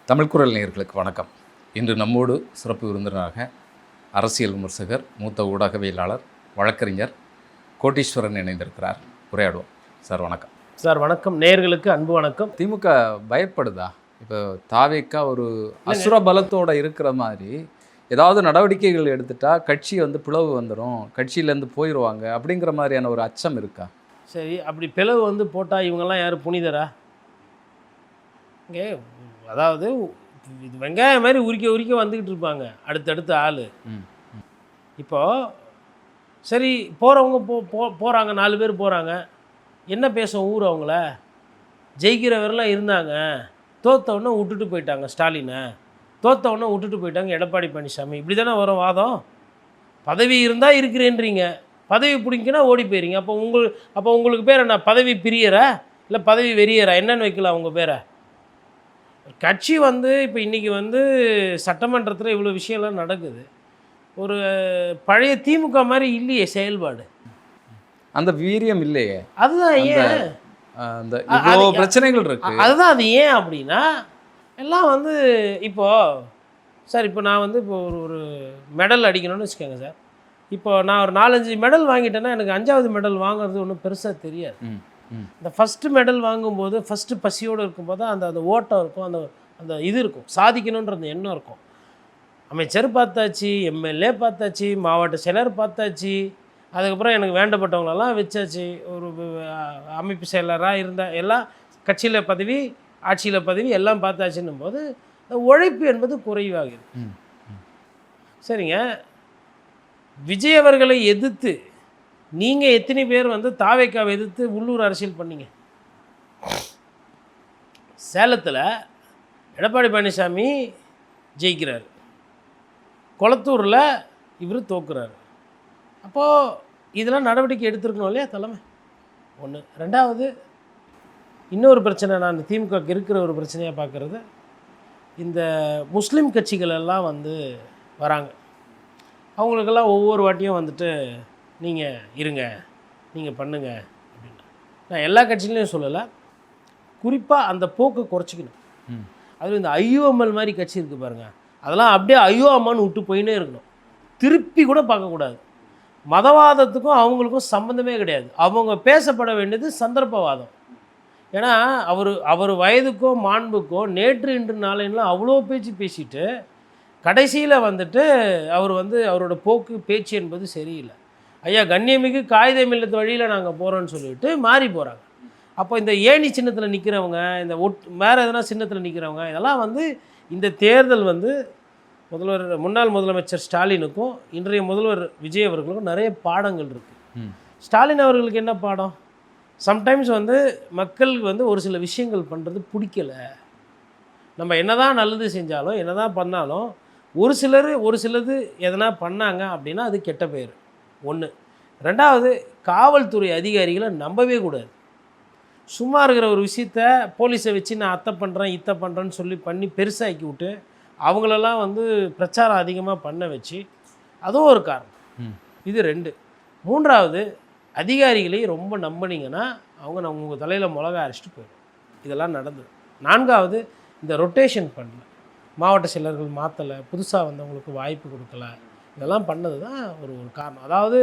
தமிழ் குரல் நேயர்களுக்கு வணக்கம். இன்று நம்மோடு சிறப்பு விருந்தினராக அரசியல் விமர்சகர், மூத்த ஊடகவியலாளர், வழக்கறிஞர் கோட்டீஸ்வரன் இணைந்திருக்கிறார். உரையாடுவோம். சார் வணக்கம். சார் வணக்கம். நேயர்களுக்கு அன்பு வணக்கம். திமுக பயப்படுதா? இப்போ தாவேக்கா ஒரு அசுர பலத்தோடு இருக்கிற மாதிரி ஏதாவது நடவடிக்கைகள் எடுத்துட்டா கட்சி பிளவு வந்துடும், கட்சியிலேருந்து போயிடுவாங்க அப்படிங்கிற மாதிரியான ஒரு அச்சம் இருக்கா? சரி, அப்படி பிளவு போட்டால் இவங்கெல்லாம் யார் புனிதரா? இங்கே அதாவது இது வெங்காயம் மாதிரி உரிக்க வந்துக்கிட்டு இருப்பாங்க அடுத்தடுத்த ஆள். இப்போது சரி, போகிறவங்க போகிறாங்க, 4 பேர் போகிறாங்க, என்ன பேசும் ஊர்? அவங்கள ஜெயிக்கிறவரெலாம் இருந்தாங்க, தோத்தவொன்னே விட்டுட்டு போயிட்டாங்க ஸ்டாலினை, தோத்தவொன்னே விட்டுட்டு போயிட்டாங்க எடப்பாடி பழனிசாமி. இப்படி தானே வரும் வாதம். பதவி இருந்தால் இருக்கிறேன்றீங்க, பதவி பிடிங்கினா ஓடி போயிறீங்க. அப்போ உங்களுக்கு பேர் என்ன? பதவி பிரியரா இல்லை பதவி வெறியரா? என்னென்னு வைக்கலாம் உங்கள் பேரை? கட்சி இப்போ இன்றைக்கி சட்டமன்றத்தில் இவ்வளோ விஷயம்லாம் நடக்குது. ஒரு பழைய திமுக மாதிரி இல்லையே செயல்பாடு, அந்த வீரியம் இல்லையே. அதுதான் ஏன் அந்த இவ்வளோ பிரச்சனைகள் இருக்குது. அதுதான் அது ஏன் அப்படின்னா, எல்லாம் இப்போது சார், இப்போ நான் இப்போ ஒரு மெடல் அடிக்கணும்னு வச்சுக்கோங்க சார். இப்போ நான் ஒரு 4-5 மெடல் வாங்கிட்டேன்னா எனக்கு 5ஆவது மெடல் வாங்குறது ஒன்றும் பெருசாக தெரியாது. இந்த ஃபஸ்ட்டு மெடல் வாங்கும்போது, ஃபஸ்ட்டு பசியோடு இருக்கும்போது தான் அந்த ஓட்டம் இருக்கும், அந்த இது இருக்கும், சாதிக்கணுன்ற அந்த எண்ணம் இருக்கும். அமைச்சர் பார்த்தாச்சு, எம்எல்ஏ பார்த்தாச்சு, மாவட்ட செயலர் பார்த்தாச்சு, அதுக்கப்புறம் எனக்கு வேண்டப்பட்டவங்களெல்லாம் வச்சாச்சு. ஒரு அமைப்பு செயலராக இருந்த எல்லாம் கட்சியில் பதவி, ஆட்சியில் பதவி எல்லாம் பார்த்தாச்சுன்னும் போது உழைப்பு என்பது குறைவாகுது. சரிங்க, விஜய் அவர்களை எதிர்த்து நீங்கள் எத்தனை பேர் தாவேக்காவை எதிர்த்து உள்ளூர் அரசியல் பண்ணீங்க? சேலத்தில் எடப்பாடி பழனிசாமி ஜெயிக்கிறார், கொளத்தூரில் இவர் தோக்குறாரு. அப்போது இதெல்லாம் நடவடிக்கை எடுத்துருக்கணும் இல்லையா தலைமை? ஒன்று. ரெண்டாவது, இன்னொரு பிரச்சனை நான் திமுக இருக்கிற ஒரு பிரச்சனையாக பார்க்குறது, இந்த முஸ்லீம் கட்சிகளெல்லாம் வராங்க. அவங்களுக்கெல்லாம் ஒவ்வொரு வாட்டியும் நீங்கள் இருங்க, நீங்கள் பண்ணுங்க அப்படின்னா, நான் எல்லா கட்சிகளையும் சொல்லலை, குறிப்பாக அந்த போக்கை குறைச்சிக்கணும். அதில் இந்த ஐயோஎம்எல் மாதிரி கட்சி இருக்குது பாருங்கள், அதெல்லாம் அப்படியே ஐயோ அம்மான்னு விட்டு போயின்னே இருக்கணும், திருப்பி கூட பார்க்கக்கூடாது. மதவாதத்துக்கும் அவங்களுக்கும் சம்மந்தமே கிடையாது. அவங்க பேசப்பட வேண்டியது சந்தர்ப்பவாதம். ஏன்னா அவர் வயதுக்கோ மாண்புக்கோ நேற்று இன்று நாளைன்னா அவ்வளோ பேச்சு பேசிட்டு கடைசியில் அவர் அவரோட போக்கு பேச்சு என்பது சரியில்லை. ஐயா கண்ணியமிகு காகிதம் இல்லத்து வழியில் நாங்கள் போகிறோன்னு சொல்லிட்டு மாறி போகிறாங்க. அப்போ இந்த ஏணி சின்னத்தில் நிற்கிறவங்க, இந்த வேறு எதனா சின்னத்தில் நிற்கிறவங்க, இதெல்லாம் இந்த தேர்தல் முன்னாள் முதலமைச்சர் ஸ்டாலினுக்கும் இன்றைய முதல்வர் விஜய் அவர்களுக்கும் நிறைய பாடங்கள் இருக்குது. ஸ்டாலின் அவர்களுக்கு என்ன பாடம்? சம்டைம்ஸ் மக்களுக்கு ஒரு சில விஷயங்கள் பண்ணுறது பிடிக்கலை. நம்ம என்ன தான் நல்லது செஞ்சாலும், என்ன தான் பண்ணாலும், ஒரு சிலது எதனா பண்ணாங்க அப்படின்னா அது கெட்ட பேர். ஒன்று. ரெண்டாவது, காவல்துறை அதிகாரிகளை நம்பவே கூடாது. சும்மா இருக்கிற ஒரு விஷயத்த போலீஸை வச்சு நான் அத்தை பண்ணுறேன் இத்தை பண்ணுறேன்னு பண்ணி பெருசாக்கி விட்டு அவங்களெல்லாம் பிரச்சாரம் அதிகமாக பண்ண வச்சு, அதுவும் ஒரு காரணம். இது 2. மூன்றாவது, அதிகாரிகளை ரொம்ப நம்பினீங்கன்னா அவங்க உங்கள் தலையில் மிளகா அரைச்சிட்டு போயிடும். இதெல்லாம் நடந்தது. 4வது, இந்த ரொட்டேஷன் பண்ணல, மாவட்ட செயலர்கள் மாற்றலை, புதுசாக வந்தவங்களுக்கு வாய்ப்பு கொடுக்கல, இதெல்லாம் பண்ணது தான் ஒரு காரணம். அதாவது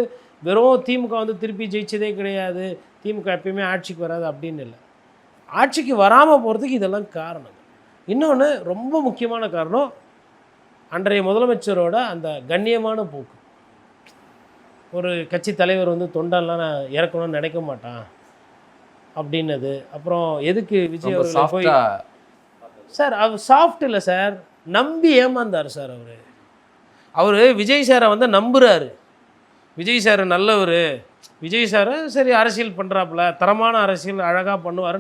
வெறும் திமுக திருப்பி ஜெயிச்சதே கிடையாது, திமுக எப்பயுமே ஆட்சிக்கு வராது அப்படின்னு இல்லை, ஆட்சிக்கு வராமல் போகிறதுக்கு இதெல்லாம் காரணம். இன்னொன்று ரொம்ப முக்கியமான காரணம், அன்றைய முதலமைச்சரோட அந்த கண்ணியமான போக்கு. ஒரு கட்சி தலைவர் தொண்டெல்லாம் நான் இறக்கணும்னு நினைக்க மாட்டான் அப்படின்னது. அப்புறம் எதுக்கு விஜய் அவர்கள் போய் சார், அவர் சாஃப்ட் இல்லை சார், நம்பி ஏமாந்தார் சார். அவர் விஜய் சாரை நம்புகிறாரு. விஜய் சார் நல்லவர், விஜய் சாரை சரி அரசியல் பண்ணுறாப்புல, தரமான அரசியல் அழகாக பண்ணுவார்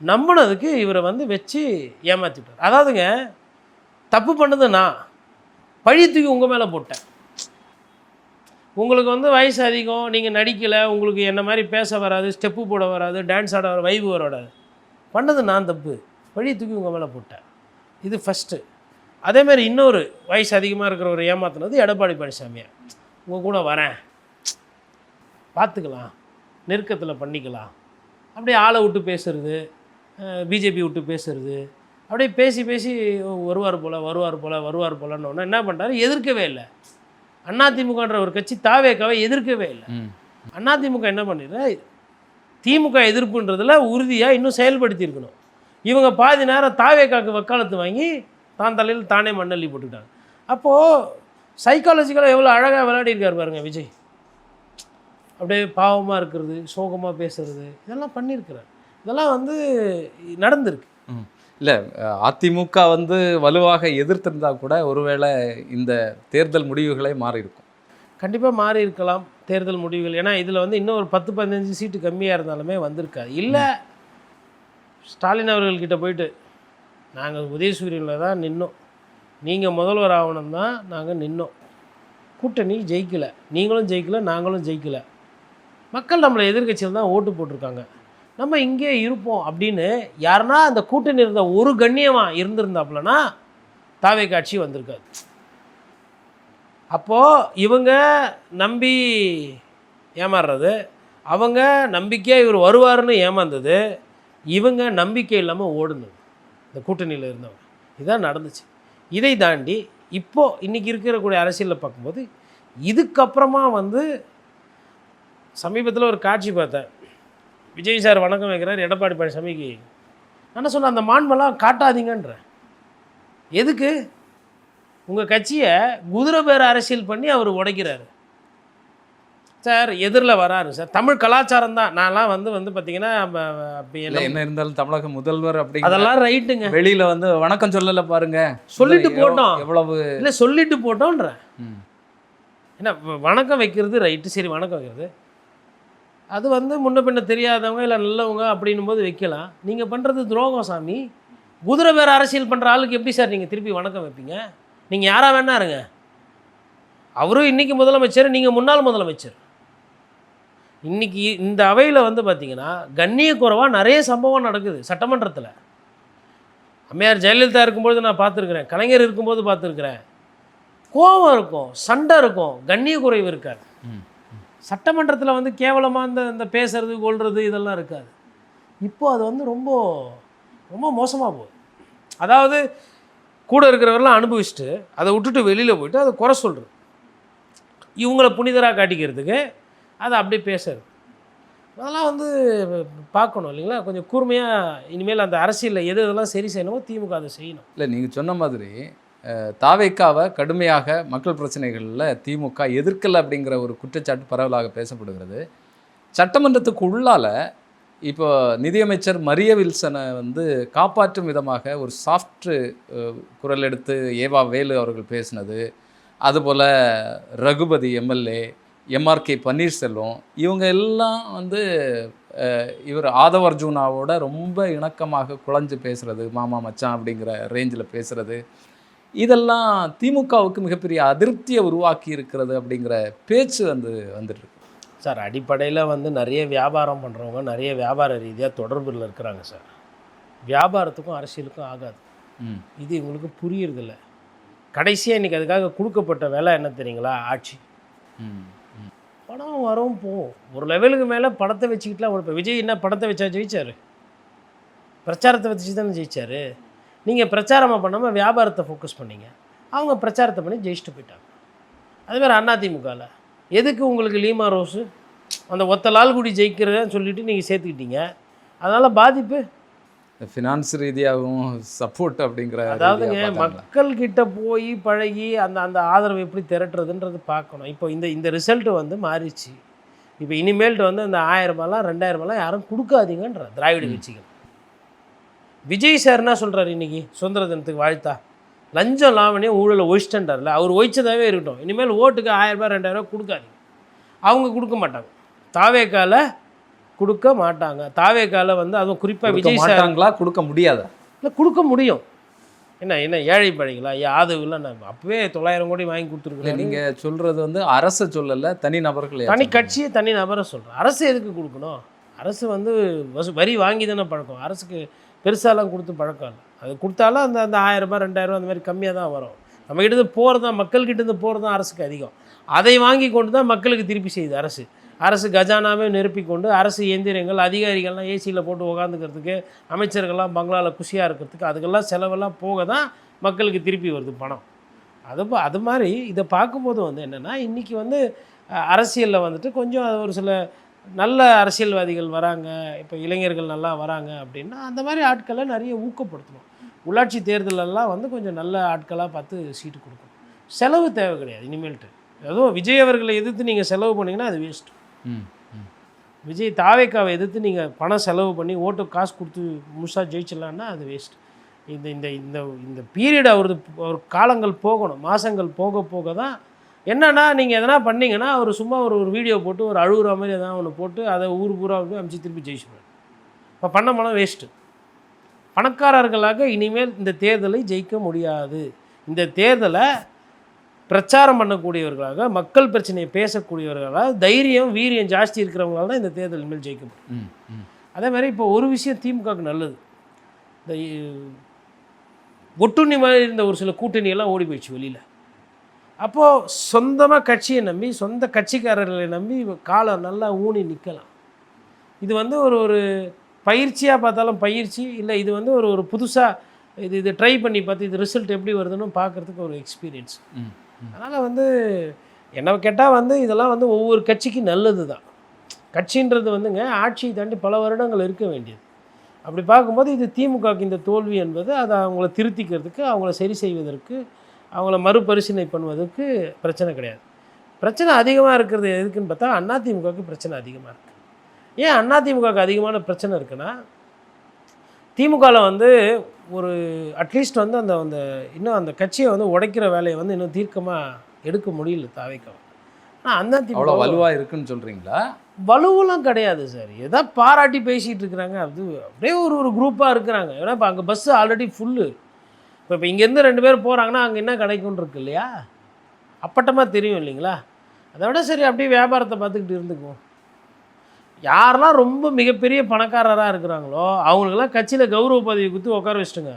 நம்பினதுக்கு இவரை வச்சு ஏமாற்றிட்டார். அதாவதுங்க, தப்பு பண்ணது நான், பழி தூக்கி உங்கள் மேலே போட்டேன். உங்களுக்கு வயசு அதிகம், நீங்கள் நடிக்கலை, உங்களுக்கு என்ன மாதிரி பேச வராது, ஸ்டெப்பு போட வராது, டான்ஸ் ஆட வைவு வராது, பண்ணது நான் தப்பு, பழி தூக்கி உங்கள் மேலே போட்டேன். இது ஃபஸ்ட்டு. அதேமாதிரி இன்னொரு வயசு அதிகமாக இருக்கிற ஒரு ஏமாத்தினது எடப்பாடி பழனிசாமியை, உங்கள் கூட வரேன், பார்த்துக்கலாம், நெருக்கத்தில் பண்ணிக்கலாம், அப்படியே ஆளை விட்டு பேசுறது, பிஜேபி விட்டு பேசுறது, அப்படியே பேசி பேசி வருவார் போலன்னு என்ன பண்ணுறாரு, எதிர்க்கவே இல்லை. அதிமுகன்ற ஒரு கட்சி தாவேக்காவை எதிர்க்கவே இல்லை. அதிமுக என்ன பண்ணிடுற, திமுக எதிர்ப்புன்றதில் உறுதியாக இன்னும் செயல்படுத்தியிருக்கணும். இவங்க பாதி நேரம் தாவேக்காவுக்கு வக்காலத்து வாங்கி தான் தலையில் தானே மண்ணள்ளி போட்டுக்கிட்டாங்க. அப்போது சைக்காலஜிக்கலாக எவ்வளோ அழகாக விளையாடிருக்கார் பாருங்க விஜய். அப்படியே பாவமாக இருக்கிறது, சோகமாக பேசுறது, இதெல்லாம் பண்ணியிருக்கிறார். இதெல்லாம் வந்து நடந்திருக்கு. இல்லை, அதிமுக வந்து வலுவாக எதிர்த்திருந்தா கூட ஒருவேளை இந்த தேர்தல் முடிவுகளே மாறி இருக்கும். கண்டிப்பாக மாறி இருக்கலாம் தேர்தல் முடிவுகள். ஏன்னா இதில் வந்து இன்னும் ஒரு 10-15 சீட்டு கம்மியாக இருந்தாலுமே வந்திருக்காது. இல்லை ஸ்டாலின் அவர்கள்கிட்ட போயிட்டு நாங்கள் உதயசூரியனில் தான் நின்னோம், நீங்கள் முதல்வர் ஆகணும் தான் நாங்கள் நின்னோம், கூட்டணி ஜெயிக்கலை, நீங்களும் ஜெயிக்கலை நாங்களும் ஜெயிக்கலை, மக்கள் நம்மளை எதிர்கட்சியில் தான் ஓட்டு போட்டிருக்காங்க, நம்ம இங்கே இருப்போம் அப்படின்னு யாருன்னா அந்த கூட்டணி இருந்த ஒரு கண்ணியமாக இருந்திருந்தாப்புலனா தாவே காட்சி வந்திருக்காது. அப்போது இவங்க நம்பி ஏமாறுறது, அவங்க நம்பிக்கையாக இவர் வருவார்னு ஏமாந்தது, இவங்க நம்பிக்கை இல்லாமல் ஓடுனது இந்த கூட்டணியில் இருந்தவங்க. இதுதான் நடந்துச்சு. இதை தாண்டி இப்போது இன்றைக்கி இருக்கக்கூடிய அரசியலில் பார்க்கும்போது இதுக்கப்புறமா வந்து சமீபத்தில் ஒரு காட்சி பார்த்தேன். விஜய் சார் வணக்கம் வைக்கிறார் எடப்பாடி பழனிசாமிக்கு. நான் சொன்னேன், அந்த மாண்பெல்லாம் காட்டாதீங்கன்ற. எதுக்கு? உங்கள் கட்சியை குதிரை பேர் அரசியல் பண்ணி அவர் உடைக்கிறாரு சார். எதிரில் வராரு சார். தமிழ் கலாச்சாரம் தான். நான்லாம் வந்து பார்த்தீங்கன்னா என்ன இருந்தாலும் தமிழக முதல்வர் அப்படி அதெல்லாம் ரைட்டுங்க. வெளியில் வந்து வணக்கம் சொல்லலை பாருங்க, சொல்லிட்டு போட்டோம். எவ்வளவு இல்லை சொல்லிட்டு போட்டோன்ற. ஏன்னா வணக்கம் வைக்கிறது ரைட்டு, சரி வணக்கம் வைக்கிறது அது வந்து முன்ன பின்ன தெரியாதவங்க இல்லை நல்லவங்க அப்படின்னும் போது வைக்கலாம். நீங்கள் பண்ணுறது துரோகம் சாமி. குதிரை பேர் அரசியல் பண்ணுற ஆளுக்கு எப்படி சார் நீங்கள் திருப்பி வணக்கம் வைப்பீங்க? நீங்கள் யாராக வேணா இருங்க, அவரும் இன்றைக்கி முதலமைச்சர், நீங்கள் முன்னாள் முதலமைச்சர். இன்றைக்கி இந்த அவையில் வந்து பார்த்திங்கன்னா கண்ணியக்குறைவாக நிறைய சம்பவம் நடக்குது சட்டமன்றத்தில். அம்மையார் ஜெயலலிதா இருக்கும்போது நான் பார்த்துருக்குறேன், கலைஞர் இருக்கும்போது பார்த்துருக்குறேன். கோபம் இருக்கும், சண்டை இருக்கும், கண்ணிய குறைவு இருக்காது. சட்டமன்றத்தில் வந்து கேவலமாக இந்த பேசுறது கொள்வது இதெல்லாம் இருக்காது. இப்போது அது வந்து ரொம்ப ரொம்ப மோசமாக போகுது. அதாவது கூட இருக்கிறவரெல்லாம் அனுபவிச்சுட்டு அதை விட்டுட்டு வெளியில் போயிட்டு அதை குறை சொல்கிறது, இவங்கள புனிதராக காட்டிக்கிறதுக்கு அதை அப்படியே பேசுறது, அதெல்லாம் வந்து பார்க்கணும் இல்லைங்களா? கொஞ்சம் கூர்மையாக இனிமேல் அந்த அரசியலில் எது இதெல்லாம் சரி செய்யணுமோ திமுக அதை செய்யணும். இல்லை, நீங்கள் சொன்ன மாதிரி தாவேக்காவை கடுமையாக மக்கள் பிரச்சனைகளில் திமுக எதிர்க்கலை அப்படிங்கிற ஒரு குற்றச்சாட்டு பரவலாக பேசப்படுகிறது. சட்டமன்றத்துக்கு உள்ளால் இப்போ நிதியமைச்சர் மரிய வில்சனை வந்து காப்பாற்றும் விதமாக ஒரு சாஃப்ட் குரல் எடுத்து ஏவா வேலு அவர்கள் பேசினது, அதுபோல் ரகுபதி எம்எல்ஏ, எம்ஆர்கே பன்னீர்செல்வம், இவங்க எல்லாம் வந்து இவர் ஆதவ் அர்ஜுனாவோட ரொம்ப இணக்கமாக குழஞ்சு பேசுகிறது, மாமா மச்சான் அப்படிங்கிற ரேஞ்சில் பேசுகிறது, இதெல்லாம் திமுகவுக்கு மிகப்பெரிய அதிருப்தியை உருவாக்கி இருக்கிறது அப்படிங்கிற பேச்சு வந்துட்டு சார். அடிப்படையில் வந்து நிறைய வியாபாரம் பண்ணுறவங்க நிறைய வியாபார ரீதியாக தொடர்பில் இருக்கிறாங்க சார். வியாபாரத்துக்கும் அரசியலுக்கும் ஆகாது. இது இவங்களுக்கு புரியறதில்ல. கடைசியாக இன்றைக்கி அதுக்காக கொடுக்கப்பட்ட வேலை என்ன தெரியுங்களா? ஆட்சி. படம் வரும் போகும், ஒரு லெவலுக்கு மேலே படத்தை வச்சுக்கிட்டுலாம் இப்போ விஜய் என்ன படத்தை வச்சா ஜெயிச்சார்? பிரச்சாரத்தை வச்சு தானே ஜெயிச்சார். நீங்கள் பிரச்சாரமாக பண்ணாமல் வியாபாரத்தை ஃபோக்கஸ் பண்ணிங்க, அவங்க பிரச்சாரத்தை பண்ணி ஜெயிச்சுட்டு போயிட்டாங்க. அதுமாதிரி அதிமுகவில் எதுக்கு உங்களுக்கு லீமா ரோஸு அந்த ஒத்த லால்குடி ஜெயிக்கிறன்னு சொல்லிவிட்டு நீங்கள் சேர்த்துக்கிட்டீங்க, அதனால் பாதிப்பு ஃபினான்ஸ் ரீதியாகவும் சப்போர்ட் அப்படிங்கிற. அதாவதுங்க மக்கள்கிட்ட போய் பழகி அந்த ஆதரவு எப்படி திரட்டுறதுன்றது பார்க்கணும். இப்போ இந்த ரிசல்ட்டு வந்து மாறிச்சு. இப்போ இனிமேல்ட்டு வந்து அந்த 1000 ரூபாய்லாம் 2000 ரூபாய்லாம் யாரும் கொடுக்காதீங்கன்ற திராவிட கட்சிகள். விஜய் சார் என்ன சொல்கிறார் இன்றைக்கி சுதந்திர தினத்துக்கு வாழ்த்தா? லஞ்சம் லாவணியும் ஊழலை ஒழிச்சிட்டார்ல, அவர் ஒழிச்சதாகவே இருக்கட்டும், இனிமேல் ஓட்டுக்கு 1000 ரூபாய் 2000 ரூபாய் கொடுக்காதீங்க. அவங்க கொடுக்க மாட்டாங்க, தாவேக்கால கொடுக்க மாட்டாங்க. தாவேக்கால வந்து அதுவும் குறிப்பாக விஜய் சாருங்களா கொடுக்க முடியாதா? இல்லை கொடுக்க முடியும். என்ன ஏழை பழைங்களா? ஆதவுலாம் நான் அப்போவே 900 கோடி வாங்கி கொடுத்துருக்கேன். நீங்கள் சொல்கிறது வந்து அரசை சொல்லலை, தனி நபர்கள், தனி கட்சியை தனி நபரை சொல்கிறேன். அரசு எதுக்கு கொடுக்கணும்? அரசு வந்து வரி வாங்கி தானே பழக்கம். அரசுக்கு பெருசாலாம் கொடுத்து பழக்கம் இல்லை. அது கொடுத்தாலும் அந்த 1000 ரூபாய் 2000 ரூபா அந்த மாதிரி கம்மியாக தான் வரும். நம்மக்கிட்டேருந்து போகிறது தான், மக்கள்கிட்டேருந்து போகிறது தான் அரசுக்கு அதிகம். அதை வாங்கி கொண்டு தான் மக்களுக்கு திருப்பி செய்யுது அரசு. அரசு கஜானாவே நிரப்பிக்கொண்டு அரசு இயந்திரங்கள் அதிகாரிகள்லாம் ஏசியில் போட்டு உட்காந்துக்கிறதுக்கு அமைச்சர்கள்லாம் பங்களாவில் குஷியாக இருக்கிறதுக்கு அதுக்கெல்லாம் செலவெல்லாம் போக தான் மக்களுக்கு திருப்பி வருது பணம். அது மாதிரி இதை பார்க்கும்போது வந்து என்னென்னா இன்றைக்கி வந்து அரசியலில் வந்துட்டு கொஞ்சம் ஒரு சில நல்ல அரசியல்வாதிகள் வராங்க, இப்போ இளைஞர்கள் நல்லா வராங்க அப்படின்னா அந்த மாதிரி ஆட்களை நிறைய ஊக்கப்படுத்தணும். உள்ளாட்சி தேர்தலெல்லாம் வந்து கொஞ்சம் நல்ல ஆட்களாக பார்த்து சீட்டு கொடுக்கணும். செலவு தேவை கிடையாது இனிமேல்ட்டு. அதுவும் விஜய் அவர்களை எதிர்த்து நீங்கள் செலவு பண்ணிங்கன்னா அது வேஸ்ட்டு. விஜய் தாவேக்காவை எதிர்த்து நீங்கள் பணம் செலவு பண்ணி ஓட்டு காசு கொடுத்து முழுசாக ஜெயிச்சிடலான்னா அது வேஸ்ட்டு. இந்த இந்த இந்த இந்த பீரியட் அவர் காலங்கள் போகணும், மாதங்கள் போக போக தான் என்னென்னா நீங்கள் எதனா பண்ணிங்கன்னா அவர் சும்மா ஒரு வீடியோ போட்டு ஒரு அழுகுற மாதிரி எதனா ஒன்று போட்டு அதை ஊர் பூரா வந்து அமுச்சு திருப்பி ஜெயிச்சுடுவார். இப்போ பண்ண பணம் வேஸ்ட்டு. பணக்காரர்களாக இனிமேல் இந்த தேர்தலை ஜெயிக்க முடியாது. இந்த தேர்தலை பிரச்சாரம் பண்ணக்கூடியவர்களாக, மக்கள் பிரச்சனையை பேசக்கூடியவர்களாக, தைரியம் வீரியம் ஜாஸ்தி இருக்கிறவங்களால தான் இந்த தேர்தல் இனிமேல் ஜெயிக்க முடியும். அதே மாதிரி இப்போ ஒரு விஷயம் திமுகவுக்கு நல்லது, இந்த ஒட்டுண்ணி மாதிரி இருந்த ஒரு சில கூட்டணியெல்லாம் ஓடி போயிடுச்சு வெளியில். அப்போது சொந்தமாக கட்சியை நம்பி சொந்த கட்சிக்காரர்களை நம்பி காலம் நல்லா ஊனி நிற்கலாம். இது வந்து ஒரு பயிற்சியாக பார்த்தாலும் பயிற்சி இல்லை, இது வந்து ஒரு புதுசாக இது ட்ரை பண்ணி பார்த்து இது ரிசல்ட் எப்படி வருதுன்னு பார்க்குறதுக்கு ஒரு எக்ஸ்பீரியன்ஸ். அதனால் வந்து என்ன கேட்டால் வந்து இதெல்லாம் வந்து ஒவ்வொரு கட்சிக்கு நல்லது தான். கட்சின்றது வந்துங்க ஆட்சியை தாண்டி பல வருடங்கள் இருக்க வேண்டியது. அப்படி பார்க்கும்போது இது திமுகவுக்கு இந்த தோல்வி என்பது அதை அவங்கள திருத்திக்கிறதுக்கு, அவங்கள சரி செய்வதற்கு, அவங்கள மறுபரிசீலனை பண்ணுவதற்கு பிரச்சனை கிடையாது. பிரச்சனை அதிகமாக இருக்கிறது எதுக்குன்னு பார்த்தா அதிமுகவுக்கு பிரச்சனை அதிகமாக இருக்குது. ஏன் அதிமுகவுக்கு அதிகமான பிரச்சனை இருக்குன்னா, திமுகவில் வந்து ஒரு அட்லீஸ்ட் வந்து அந்த இன்னும் அந்த கட்சியை வந்து உடைக்கிற வேலையை வந்து இன்னும் தீர்க்கமாக எடுக்க முடியல தாவேக்காவை. ஆனால் அவ்வளோ வலுவாக இருக்குன்னு சொல்கிறீங்களா? வலுவெல்லாம் கிடையாது சார், ஏதோ பாராட்டி பேசிகிட்டு இருக்கிறாங்க. அது அப்படியே ஒரு குரூப்பாக இருக்கிறாங்க. ஏன்னா இப்போ அங்கே பஸ்ஸு ஆல்ரெடி ஃபுல்லு. இப்போ இங்கேருந்து 2 பேர் போகிறாங்கன்னா அங்கே என்ன கிடைக்கும்னு இருக்கு இல்லையா, அப்பட்டமாக தெரியும் இல்லைங்களா. அதை விட சரி அப்படியே வியாபாரத்தை பார்த்துக்கிட்டு இருந்துக்குவோம். யாரெல்லாம் ரொம்ப மிகப்பெரிய பணக்காரராக இருக்கிறாங்களோ அவங்களுக்கெல்லாம் கட்சியில் கௌரவ பதவி கொடுத்து உட்கார வச்சுட்டுங்க.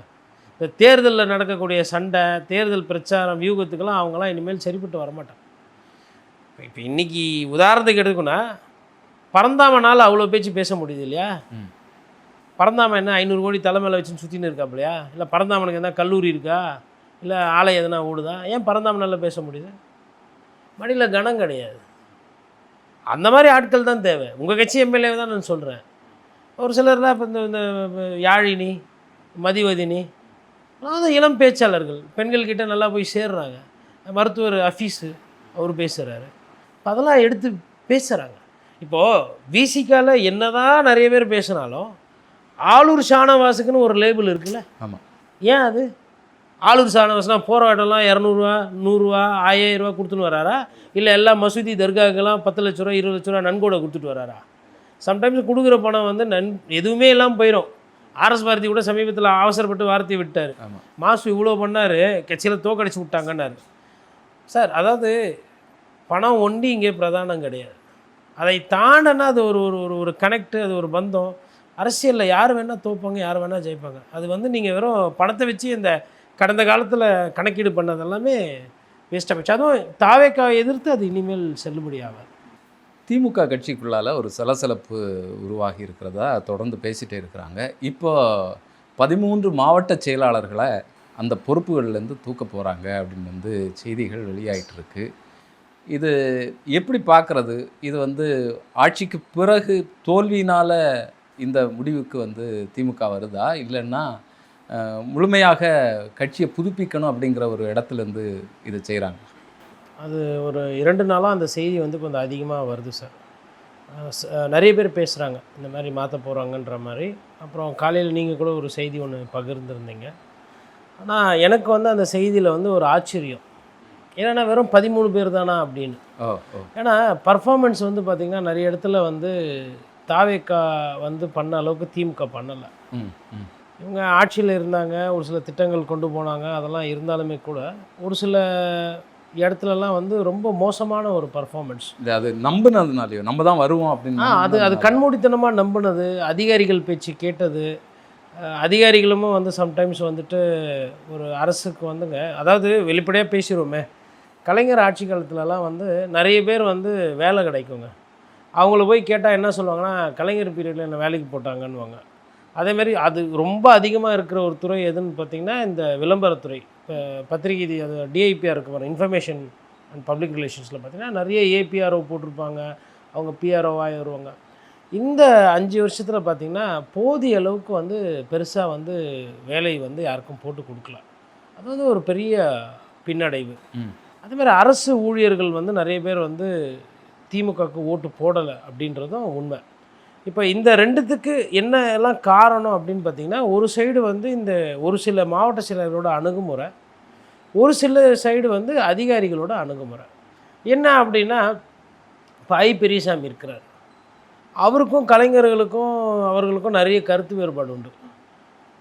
இந்த தேர்தலில் நடக்கக்கூடிய சண்டை, தேர்தல் பிரச்சாரம், வியூகத்துக்கெல்லாம் அவங்களாம் இனிமேல் சரிப்பட்டு வரமாட்டாங்க. இப்போ இன்றைக்கி உதாரணத்துக்கு எடுக்கணும்னா பரந்தாமனால் அவ்வளோ பேச்சு பேச முடியுது இல்லையா. பரந்தாமன் என்ன 500 கோடி தலைமையில் வச்சுன்னு சுற்றின்னு இருக்காப்புலையா, இல்லை பரந்தாமனுக்கு எதனா கல்லூரி இருக்கா, இல்லை ஆலை எதனா ஓடுதா, ஏன் பரந்தாமனால் பேச முடியுது? மடியில் கனம் கிடையாது. அந்த மாதிரி ஆட்கள் தான் தேவை. உங்கள் கட்சி எம்எல்ஏ தான் நான் சொல்கிறேன். ஒரு சிலர்லாம் இப்போ இந்த யாழினி, மதிவதினி அதாவது இளம் பேச்சாளர்கள், பெண்கள்கிட்ட நல்லா போய் சேர்றாங்க. மருத்துவர் அஃபீஸு அவர் பேசுகிறாரு, அதெல்லாம் எடுத்து பேசுகிறாங்க. இப்போது விசிகாவில் என்ன தான் நிறைய பேர் பேசினாலும் ஆளூர் ஷானவாஸுக்குன்னு ஒரு லேபிள் இருக்குல்ல. ஆமாம். ஏன் அது ஆளூர் ஷானவாஸ்னால் போராட்டம்லாம் 200 100 1000 கொடுத்துன்னு வராரா, இல்லை எல்லா மசூதி தர்காக்கெல்லாம் 10 லட்ச ரூபா 20 லட்ச ரூபா நன்கொடை கொடுத்துட்டு வராரா? சம்டைம்ஸ் கொடுக்குற பணம் வந்து எதுவுமே இல்லாமல் போயிடும். ஆர்எஸ் பாரதி கூட சமீபத்தில் அவசரப்பட்டு வார்த்தையை விட்டார். மாசு இவ்வளோ பண்ணார், கட்சியில் தோக்கடிச்சு விட்டாங்கன்னாரு. சார் அதாவது பணம் ஒண்டி இங்கே பிரதானம் கிடையாது. அதை தாண்டனா அது ஒரு கனெக்டு, அது ஒரு பந்தம். அரசியலில் யார் வேணால் தோப்பாங்க, யார் வேணால் ஜெயிப்பாங்க. அது வந்து நீங்கள் வெறும் பணத்தை வச்சு இந்த கடந்த காலத்தில் கணக்கீடு பண்ணது எல்லாமே வேஸ்ட்டாக போச்சு. அதுவும் தாவேக்காவை எதிர்த்து அது இனிமேல் செல்லுபடி ஆகாது. திமுக கட்சிக்குள்ளால் ஒரு சலசலப்பு உருவாகி இருக்கிறதா தொடர்ந்து பேசிகிட்டே இருக்கிறாங்க. இப்போ 13 மாவட்ட செயலாளர்களை அந்த பொறுப்புகள்லேருந்து தூக்க போகிறாங்க அப்படின்னு வந்து செய்திகள் வெளியாகிட்டுருக்கு. இது எப்படி பார்க்குறது? இது வந்து ஆட்சிக்கு பிறகு தோல்வியினால் இந்த முடிவுக்கு வந்து திமுக வருதா, இல்லைன்னா முழுமையாக கட்சியை புதுப்பிக்கணும் அப்படிங்கிற ஒரு இடத்துலேருந்து இதை செய்கிறாங்க? அது ஒரு 2 நாளாக அந்த செய்தி வந்து கொஞ்சம் அதிகமாக வருது சார். நிறைய பேர் பேசுகிறாங்க இந்த மாதிரி மாற்ற போகிறாங்கன்ற மாதிரி. அப்புறம் காலையில் நீங்கள் கூட ஒரு செய்தி ஒன்று பகிர்ந்துருந்தீங்க. ஆனால் எனக்கு வந்து அந்த செய்தியில் வந்து ஒரு ஆச்சரியம். ஏன்னா வெறும் 13 பேர் தானா அப்படின்னு. ஏன்னா பர்ஃபார்மன்ஸ் வந்து பார்த்திங்கன்னா நிறைய இடத்துல வந்து தாவேக்கா வந்து பண்ண அளவுக்கு திமுக பண்ணலை. இவங்க ஆட்சியில் இருந்தாங்க, ஒரு சில திட்டங்கள் கொண்டு போனாங்க, அதெல்லாம் இருந்தாலுமே கூட ஒரு சில இடத்துலலாம் வந்து ரொம்ப மோசமான ஒரு பர்ஃபார்மன்ஸ். அது நம்பினதுனாலையோ, நம்ம தான் வருவோம் அப்படின்னு அது கண்மூடித்தனமாக நம்பினது, அதிகாரிகள் பேச்சு கேட்டது. அதிகாரிகளும் வந்து சம்டைம்ஸ் வந்துட்டு ஒரு அரசுக்கு வந்துங்க, அதாவது வெளிப்படையாக பேசிடுவோமே, கலைஞர் ஆட்சி காலத்துலலாம் வந்து நிறைய பேர் வந்து வேலை கிடைக்குங்க. அவங்கள போய் கேட்டால் என்ன சொல்லுவாங்கன்னா, கலைஞர் பீரியடில் என்ன வேலைக்கு போட்டாங்கன்னுவாங்க. அதேமாரி அது ரொம்ப அதிகமாக இருக்கிற ஒரு துறை எதுன்னு பார்த்தீங்கன்னா, இந்த விளம்பரத்துறை. இப்போ பத்திரிகை அது டிஐபிஆர் இருக்கு பாருங்க, இன்ஃபர்மேஷன் அண்ட் பப்ளிக் ரிலேஷன்ஸில் பார்த்தீங்கன்னா, நிறைய ஏபிஆர்ஓ போட்டிருப்பாங்க, அவங்க பிஆர்ஓவாக வருவாங்க. இந்த 5 வருஷத்தில் பார்த்திங்கன்னா, போதிய அளவுக்கு வந்து பெருசாக வந்து வேலை வந்து யாருக்கும் போட்டு கொடுக்கல. அது வந்து ஒரு பெரிய பின்னடைவு. அதேமாதிரி அரசு ஊழியர்கள் வந்து நிறைய பேர் வந்து திமுகவுக்கு ஓட்டு போடலை அப்படின்றதும் உண்மை. இப்போ இந்த 2த்துக்கு என்ன எல்லாம் காரணம் அப்படின்னு பார்த்திங்கன்னா, ஒரு சைடு வந்து இந்த ஒரு சில மாவட்ட செயலர்களோட அணுகுமுறை, ஒரு சில சைடு வந்து அதிகாரிகளோட அணுகுமுறை. என்ன அப்படின்னா, இப்போ பெரியசாமி இருக்கிறார், அவருக்கும் கலைஞர்களுக்கும் அவர்களுக்கும் நிறைய கருத்து வேறுபாடு உண்டு.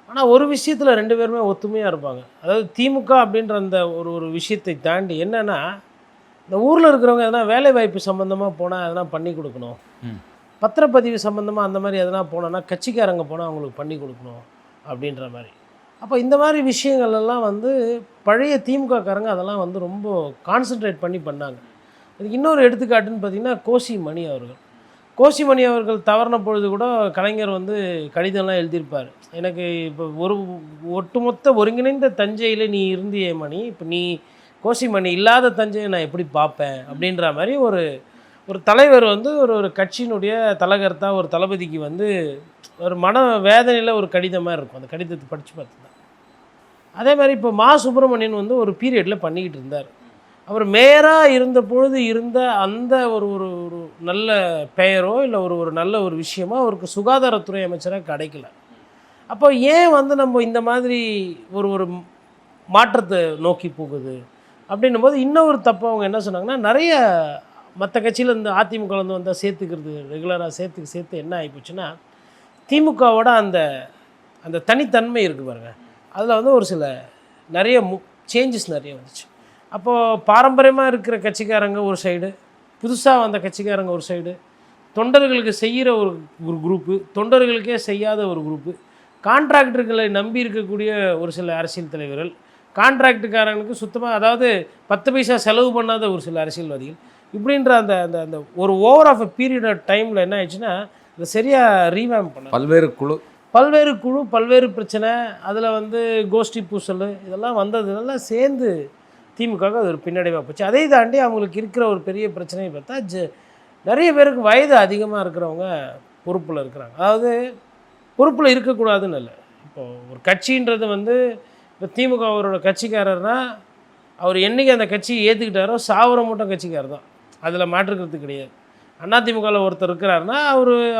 ஆனால் ஒரு விஷயத்தில் 2 பேருமே ஒத்துமையாக இருப்பாங்க. அதாவது திமுக அப்படின்ற அந்த ஒரு விஷயத்தை தாண்டி என்னென்னா, இந்த ஊரில் இருக்கிறவங்க எதனா வேலை வாய்ப்பு சம்மந்தமாக போனால் எதனா பண்ணி கொடுக்கணும், பத்திரப்பதிவு சம்மந்தமாக அந்த மாதிரி எதனா போனோன்னா கட்சிக்காரங்க போனால் அவங்களுக்கு பண்ணி கொடுக்கணும் அப்படின்ற மாதிரி. அப்போ இந்த மாதிரி விஷயங்கள் எல்லாம் வந்து பழைய திமுககாரங்க அதெல்லாம் வந்து ரொம்ப கான்சன்ட்ரேட் பண்ணி பண்ணாங்க. அதுக்கு இன்னொரு எடுத்துக்காட்டுன்னு பார்த்திங்கன்னா, கோசிமணி அவர்கள். கோசிமணி அவர்கள் தவறின பொழுது கூட கலைஞர் வந்து கடிதம்லாம் எழுதியிருப்பார். எனக்கு இப்போ ஒட்டுமொத்த ஒருங்கிணைந்த தஞ்சையில் நீ இருந்தியே மணி, இப்போ நீ கோசிமணி இல்லாத தஞ்சையை நான் எப்படி பார்ப்பேன் அப்படின்ற மாதிரி ஒரு தலைவர் வந்து ஒரு கட்சியினுடைய தலைகர்த்தா ஒரு தளபதிக்கு வந்து ஒரு மன வேதனையில் ஒரு கடிதம் மாதிரி இருக்கும். அந்த கடிதத்தை படித்து பார்த்துதான். அதே மாதிரி இப்போ சுப்பிரமணியன் வந்து ஒரு பீரியடில் பண்ணிக்கிட்டு இருந்தார். அவர் மேயராக இருந்த பொழுது இருந்த அந்த ஒரு நல்ல பெயரோ இல்லை ஒரு நல்ல ஒரு விஷயமோ அவருக்கு சுகாதாரத்துறை அமைச்சராக கிடைக்கல. அப்போ ஏன் வந்து நம்ம இந்த மாதிரி ஒரு மாற்றத்தை நோக்கி போகுது அப்படின்னும் போது இன்னொரு தப்பு அவங்க என்ன சொன்னாங்கன்னா, நிறைய மற்ற கட்சியிலேருந்து அதிமுகலேருந்து வந்தால் சேர்த்துக்கிறது ரெகுலராக சேர்த்து என்ன ஆகிப்போச்சுன்னா, திமுகவோட அந்த தனித்தன்மை இருக்குது பாருங்கள், அதில் வந்து ஒரு சில நிறைய சேஞ்சஸ் நிறைய வந்துச்சு. அப்போது பாரம்பரியமாக இருக்கிற கட்சிக்காரங்க ஒரு சைடு, புதுசாக வந்த கட்சிக்காரங்க ஒரு சைடு, தொண்டர்களுக்கு செய்கிற ஒரு குரூப்பு, தொண்டர்களுக்கே செய்யாத ஒரு குரூப்பு, கான்ட்ராக்டர்களை நம்பி இருக்கக்கூடிய ஒரு சில அரசியல் தலைவர்கள், கான்ட்ராக்டுக்காரங்களுக்கு சுத்தமாக அதாவது 10 பைசா செலவு பண்ணாத ஒரு சில அரசியல்வாதிகள், இப்படின்ற அந்த அந்த அந்த ஒரு over of a period of டைமில் என்ன ஆயிடுச்சுன்னா, இதை சரியாக ரீவேம் பண்ண பல்வேறு குழு பல்வேறு பிரச்சனை, அதில் வந்து கோஷ்டி பூசல் இதெல்லாம் வந்ததுனால சேர்ந்து திமுக அது ஒரு பின்னடைவாக போச்சு. அதை தாண்டி அவங்களுக்கு இருக்கிற ஒரு பெரிய பிரச்சனையை பார்த்தா, நிறைய பேருக்கு வயது அதிகமாக இருக்கிறவங்க பொறுப்பில் இருக்கிறாங்க. அதாவது பொறுப்பில் இருக்கக்கூடாதுன்னு இல்லை. இப்போது ஒரு கட்சின்றது வந்து இப்போ திமுக அவரோட கட்சிக்காரர்னால் அவர் என்றைக்கு அந்த கட்சியை ஏற்றுக்கிட்டாரோ சாவர மட்டும் கட்சிக்காரர் தான், அதில் மாற்றுக்கிறது கிடையாது. அதிமுகவில் ஒருத்தர் இருக்கிறாருன்னா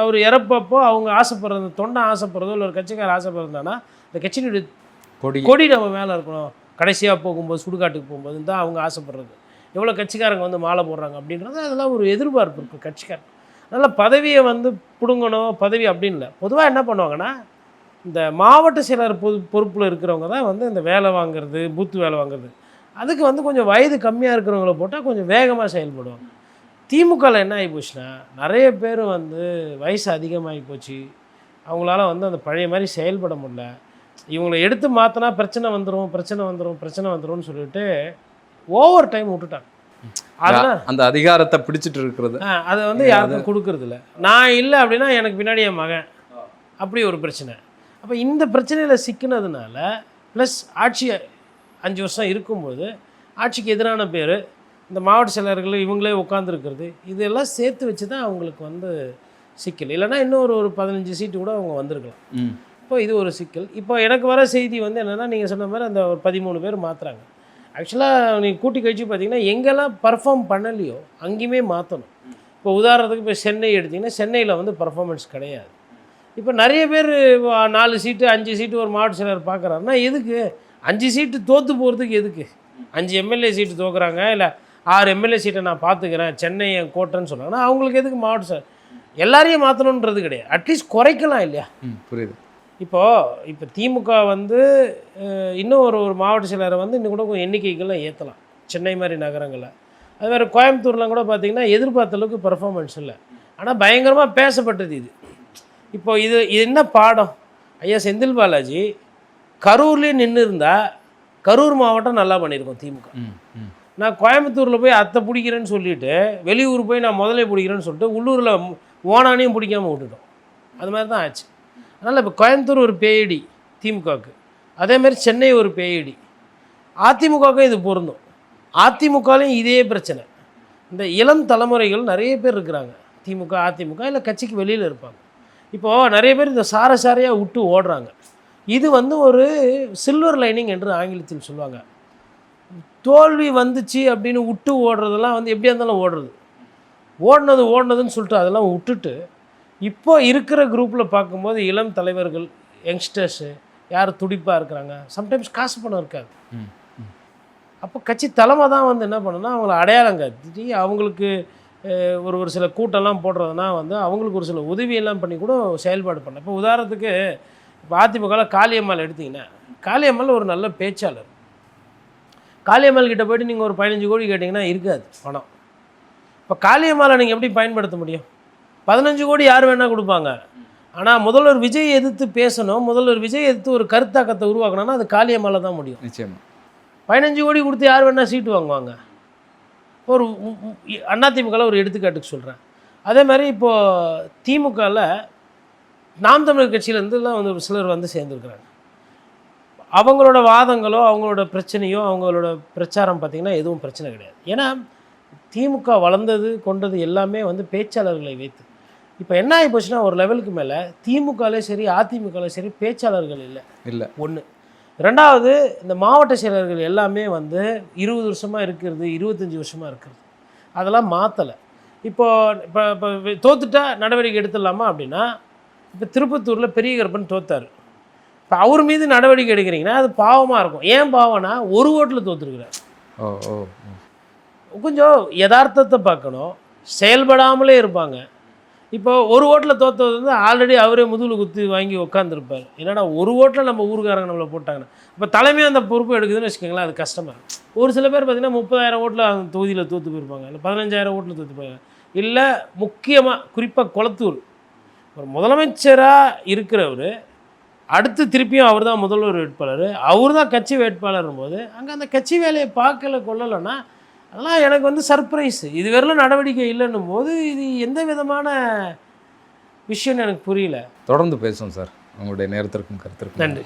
அவர் இறப்பப்போ அவங்க ஆசைப்படுறது, தொண்டை ஆசைப்படுறதோ இல்லை ஒரு கட்சிக்காரர் ஆசைப்படுறதுனா இந்த கட்சியினுடைய கொடி நம்ம மேலே இருக்கணும், கடைசியாக போகும்போது சுடுகாட்டுக்கு போகும்போது தான் அவங்க ஆசைப்படுறது. எவ்வளோ கட்சிக்காரங்க வந்து மாலை போடுறாங்க அப்படின்றது அதெல்லாம் ஒரு எதிர்பார்ப்பு இருக்குது கட்சிக்காரங்க. அதனால் பதவியை வந்து பிடுங்கணும், பதவி அப்படின்னு இல்லை. பொதுவாக என்ன பண்ணுவாங்கன்னா, இந்த மாவட்ட செயலர் பொறுப்பில் இருக்கிறவங்க தான் வந்து இந்த வேலை வாங்குறது, பூத்து வேலை வாங்குறது, அதுக்கு வந்து கொஞ்சம் வயது கம்மியாக இருக்கிறவங்கள போட்டால் கொஞ்சம் வேகமாக செயல்படுவாங்க. திமுகவில் என்ன ஆகி போச்சுன்னா, நிறைய பேர் வந்து வயசு அதிகமாகி போச்சு, அவங்களால வந்து அந்த பழைய மாதிரி செயல்பட முடியல. இவங்களை எடுத்து மாற்றினா பிரச்சனை வந்துடும் சொல்லிட்டு ஓவர் டைம் விட்டுட்டாங்க. அதெல்லாம் அந்த அதிகாரத்தை பிடிச்சிட்டு இருக்கிறது, அதை வந்து யாருக்கும் கொடுக்கறதில்ல. நான் இல்லை அப்படின்னா எனக்கு பின்னாடி என் மகன், அப்படி ஒரு பிரச்சனை. அப்போ இந்த பிரச்சனையில் சிக்கினதுனால ப்ளஸ் ஆட்சி 5 வருஷம் இருக்கும்போது ஆட்சிக்கு எதிரான பேர், இந்த மாவட்ட செயலர்கள் இவங்களே உட்காந்துருக்கிறது, இதெல்லாம் சேர்த்து வச்சு தான் அவங்களுக்கு வந்து சிக்கல். இல்லைனா இன்னும் ஒரு 15 சீட்டு கூட அவங்க வந்திருக்கலாம். இப்போ இது ஒரு சிக்கல். இப்போ எனக்கு வர செய்தி வந்து என்னென்னா, நீங்கள் சொன்ன மாதிரி அந்த ஒரு 13 பேர் மாற்றுறாங்க. ஆக்சுவலாக நீங்கள் கூட்டி கழிச்சு பார்த்தீங்கன்னா, எங்கெல்லாம் பர்ஃபார்ம் பண்ணலையோ அங்கேயுமே மாற்றணும். இப்போ உதாரணத்துக்கு இப்போ சென்னை எடுத்திங்கன்னா, சென்னையில் வந்து பர்ஃபார்மன்ஸ் கிடையாது. இப்போ நிறைய பேர் 4 சீட்டு 5 சீட்டு ஒரு மாவட்ட செயலர் பார்க்குறாருன்னா எதுக்கு? 5 சீட்டு தோற்று போகிறதுக்கு எதுக்கு? 5 எம்எல்ஏ சீட்டு தோக்குறாங்க, இல்லை 6 எம்எல்ஏ சீட்டை நான் பார்த்துக்கிறேன், சென்னை என் கோட்டைன்னு சொன்னாங்கன்னா அவங்களுக்கு எதுக்கு மாவட்ட செயலர்? எல்லாரையும் மாற்றணுன்றது கிடையாது, அட்லீஸ்ட் குறைக்கலாம் இல்லையா? புரியுது. இப்போ திமுக வந்து இன்னும் ஒரு மாவட்ட செயலரை வந்து இன்னும் கூட கொஞ்சம் எண்ணிக்கைகள்லாம் ஏற்றலாம், சென்னை மாதிரி நகரங்களில். அது மாதிரி கோயம்புத்தூர்லாம் கூட பார்த்திங்கன்னா எதிர்பார்த்த அளவுக்கு பர்ஃபார்மன்ஸ் இல்லை, ஆனால் பயங்கரமாக பேசப்பட்டது இது. இப்போ இது என்ன பாடம்? ஐயா செந்தில் பாலாஜி கரூர்லேயே நின்று இருந்தால் கரூர் மாவட்டம் நல்லா பண்ணியிருக்கோம் திமுக. நான் கோயம்புத்தூரில் போய் அத்தை பிடிக்கிறேன்னு சொல்லிவிட்டு வெளியூர் போய் நான் முதலே பிடிக்கிறேன்னு சொல்லிட்டு உள்ளூரில் ஓனானையும் பிடிக்காமல் விட்டுட்டோம். அது மாதிரி தான் ஆச்சு. அதனால் இப்போ கோயம்புத்தூர் ஒரு பேயடி திமுகவுக்கு, அதேமாதிரி சென்னை ஒரு பேயடி, அதிமுகவுக்கும் இது பொருந்தும். அதிமுகலையும் இதே பிரச்சனை. இந்த இளம் தலைமுறைகள் நிறைய பேர் இருக்கிறாங்க, திமுக அதிமுக இல்லை கட்சிக்கு வெளியில் இருப்பாங்க. இப்போது நிறைய பேர் இந்த சாரையாக விட்டு ஓடுறாங்க. இது வந்து ஒரு சில்வர் லைனிங் என்று ஆங்கிலத்தில் சொல்லுவாங்க. தோல்வி வந்துச்சு அப்படின்னு விட்டு ஓடுறதெல்லாம் வந்து எப்படியா இருந்தாலும் ஓடுனதுன்னு சொல்லிட்டு அதெல்லாம் விட்டுட்டு இப்போ இருக்கிற குரூப்பில் பார்க்கும்போது இளம் தலைவர்கள், யங்ஸ்டர்ஸு யார் துடிப்பாக இருக்கிறாங்க. சம்டைம்ஸ் காசு பணம் இருக்காது. அப்போ கட்சி தலைமை தான் வந்து என்ன பண்ணுன்னா அவங்கள அடையாளம் காட்டி அவங்களுக்கு ஒரு சில கூட்டம்லாம் போடுறதுனா வந்து அவங்களுக்கு ஒரு சில உதவியெல்லாம் பண்ணி கூட செயல்பாடு பண்ண. இப்போ உதாரணத்துக்கு இப்போ அதிமுகவில் காளியம்மாள் எடுத்திங்கன்னா, காளியம்மாள் ஒரு நல்ல பேச்சாளர். காளியம்மாள் கிட்ட போய்ட்டு நீங்கள் ஒரு 15 கோடி கேட்டிங்கன்னா இருக்காது பணம். இப்போ காளியம்மாளை நீங்கள் எப்படி பயன்படுத்த முடியும்? 15 கோடி யார் வேணால் கொடுப்பாங்க. ஆனால் முதல்வர் விஜய் எதிர்த்து பேசணும், முதல்வர் விஜய் எதிர்த்து ஒரு கருத்தாக்கத்தை உருவாக்கணும்னா அது காளியம்மாளை தான் முடியும். நிச்சயமாக 15 கோடி கொடுத்து யார் வேணால் சீட்டு வாங்குவாங்க. ஒரு அதிமுகவில் ஒரு எடுத்துக்காட்டுக்கு சொல்கிறேன். அதே மாதிரி இப்போது திமுகவில் நாம் தமிழர் கட்சியிலேருந்துலாம் வந்து ஒரு சிலர் வந்து சேர்ந்துருக்குறாங்க. அவங்களோட வாதங்களோ அவங்களோட பிரச்சனையோ அவங்களோட பிரச்சாரம் பார்த்திங்கன்னா எதுவும் பிரச்சனை கிடையாது. ஏன்னா திமுக வளர்ந்தது கொண்டது எல்லாமே வந்து பேச்சாளர்களை வைத்து. இப்போ என்ன ஆகி போச்சுன்னா ஒரு லெவலுக்கு மேலே திமுகலே சரி அதிமுகலே சரி பேச்சாளர்கள் இல்லை. ஒன்று. ரெண்டாவது, இந்த மாவட்ட செயலர்கள் எல்லாமே வந்து 20 வருஷமாக இருக்கிறது, 25 வருஷமாக இருக்கிறது, அதெல்லாம் மாற்றலை. இப்போ தோத்துட்டா நடவடிக்கை எடுத்துடலாமா அப்படின்னா, இப்போ திருப்பத்தூரில் பெரிய கருப்பன் தோத்தார். இப்போ அவர் மீது நடவடிக்கை எடுக்கிறீங்கன்னா அது பாவமாக இருக்கும். ஏன் பாவம்னா ஒரு ஓட்டில் தோற்றுருக்குறார். கொஞ்சம் யதார்த்தத்தை பார்க்கணும். செயல்படாமலே இருப்பாங்க. இப்போ ஒரு ஓட்டில் தோற்றது வந்து ஆல்ரெடி அவரே முதுகில் குத்தி வாங்கி உட்காந்துருப்பார். என்னடா ஒரு ஓட்டில் நம்ம ஊருக்காரங்க நம்மளை போட்டாங்கன்னா, இப்போ தலைமையாக அந்த பொறுப்பு எடுக்குதுன்னு வச்சுக்கோங்களேன், அது கஷ்டமாக. ஒரு சில பேர் பார்த்திங்கன்னா 30,000 ஓட்டில் அந்த தொகுதியில் தோற்று போயிருப்பாங்க, இல்லை 15,000 ஓட்டில் தோற்று போயிருப்பாங்க. இல்லை முக்கியமாக குறிப்பாக குளத்தூர் ஒரு முதலமைச்சராக இருக்கிறவர், அடுத்து திருப்பியும் அவர் தான் முதல்வர் வேட்பாளர், அவர் தான் கட்சி வேட்பாளரும் போது அங்கே அந்த கட்சி வேலையை பார்க்கல கொள்ளலைன்னா அதெல்லாம் எனக்கு வந்து சர்ப்ரைஸு. இது வரலும் நடவடிக்கை இல்லைன்னும் போது இது எந்த விதமான விஷயம்னு எனக்கு புரியல. தொடர்ந்து பேசுவோம் சார். உங்களுடைய நேரத்திற்கும் கருத்திற்கும் நன்றி.